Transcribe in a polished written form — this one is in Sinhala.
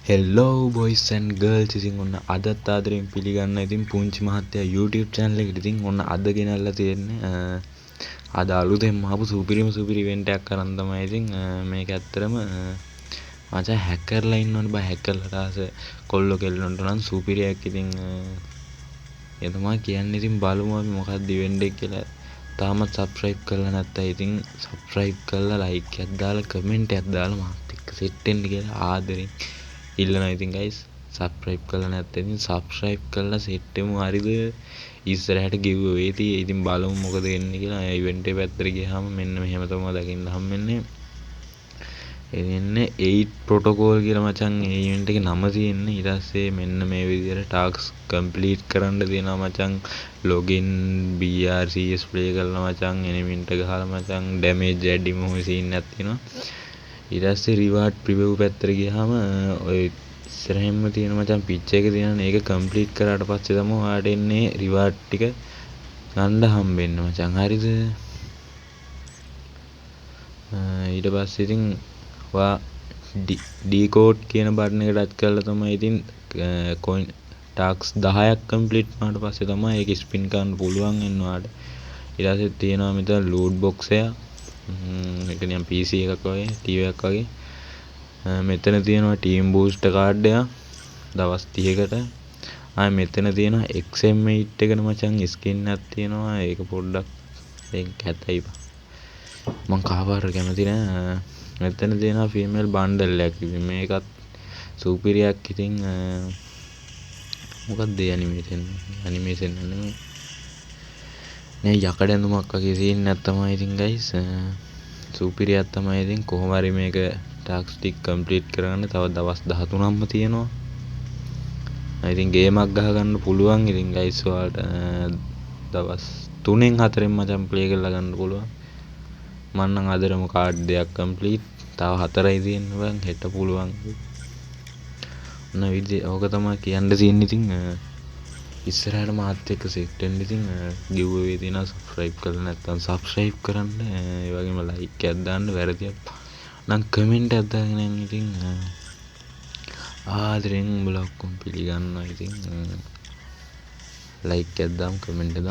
හෙල්ලෝ බොයිස් ඇන්ඩ් ගර්ල්ස්. ඉතින් ඔන්න අදත් ආදරෙන් පිළිගන්න ඉතින් පුංචි මහත්තයා YouTube channel එකට ඉතින් ඔන්න අද ගෙනල්ලා තියෙන්නේ අද අලුතෙන්ම ආපු සුපිරිම සුපිරි ඉවෙන්ට් එකක් කරන් තමයි ඉතින් මේක ඇත්තරම මචං හැක් කරලා ඉන්නවනේ බා. හැක් කරලා තාස කොල්ලෝ කෙල්ලොන්ට නම් සුපිරි එකක් ඉතින් ඒ තමයි කියන්නේ. ඉතින් බලමු අපි මොකක්ද ඉවෙන්ට් එක කියලා. තාමත් subscribe කරලා නැත්නම් ඉතින් subscribe කරලා like එකක් දාලා comment එකක් දාලා මාත් එක්ක set වෙන්න කියලා ආදරෙන් ඉල්ලනවා. ඉතින් guys subscribe කරලා නැත්නම් ඉතින් subscribe කරලා set වෙමු හරිද? ඉස්සරහට giveaway තියෙයි. ඉතින් බලමු මොකද වෙන්නේ කියලා. ඉවෙන්ට් එක පැත්තට ගියාම මෙන්න මෙහෙම තමයි දකින්න හම්බෙන්නේ. එන්නේ 8 protocol කියලා මචං ඒ ඉවෙන්ට් එකේ නම තියෙන්නේ. ඊට පස්සේ මෙන්න මේ විදිහට tasks complete කරන්න තියෙනවා මචං. login brcs play කරලා මචං එනිමින්ට ගහලා මචං damage add emoji scene එකක් තියෙනවා. ඊට පස්සේ reward preview පැත්තට ගියාම ඔය ඉස්සරහින්ම තියෙන මචං පිච් එක තියෙනනේ. ඒක complete කරාට පස්සේ තමයි ඔයාලට එන්නේ reward ටික ගන්න හම්බෙන්නේ මචං. හරිද? ඊට පස්සේ ඉතින් ඔයා decode කියන බටන් එක ටච් කරලා තමයි ඉතින් coin tasks 10ක් complete වුණාට පස්සේ තමයි ඒක spin කරන්න පුළුවන් වෙන්නේ ඔයාලට. ඊට පස්සේ තියෙනවා මෙතන loot box එක. ඒක නිකන් PC එකක් වගේ TV එකක් වගේ. මෙතන තියෙනවා team booster card එක දවස් 30කට. මෙතන තියෙනවා XM8 එකට මචං skin එකක් තියෙනවා. ඒක පොඩ්ඩක් ඒක කැතයි බා. මං කාපාර කැමති නෑ. මෙතන තියෙනවා female bundle එකක්. ඉතින් මේකත් සුපිරියක්. ඉතින් මොකක්ද ඇනිමේෂන් නෙමෙයි නේ යකඩ ඇඳුමක් වගේ සීන් එකක් තමයි ඉතින් guys සුපිරියක් තමයි. ඉතින් කොහොම හරි මේක ටාස්ක් ටික කම්ප්ලීට් කරගන්න තව දවස් 13ක්ම තියෙනවා. ඉතින් ගේමක් ගහ ගන්න පුළුවන්. ඉතින් guys ඔයාලට දවස් 3න් 4න් මචං ප්ලේ කරලා ගන්න පුළුවන්. මම නම් අදටම කාඩ් දෙකක් කම්ප්ලීට්. තව 4යි තියෙන්නේ බං. හෙට පුළුවන්. ඔන්න විදිහ ඕක තමයි කියන්න තියෙන්නේ. ඉතින් ඉස්සරහට මාත් එක්ක සෙට් වෙන්න ඉතින් giveaway තියෙනවා. subscribe කරලා නැත්නම් subscribe කරන්න. ඒ වගේම like එකක් දාන්න. වැරදියක් නම් comment එකක් දාගෙන ඉතින් ආදරෙන් උඹලා ඔක්කොම පිළිගන්නවා. ඉතින් like එකක් දාමු comment එකක් දාමු.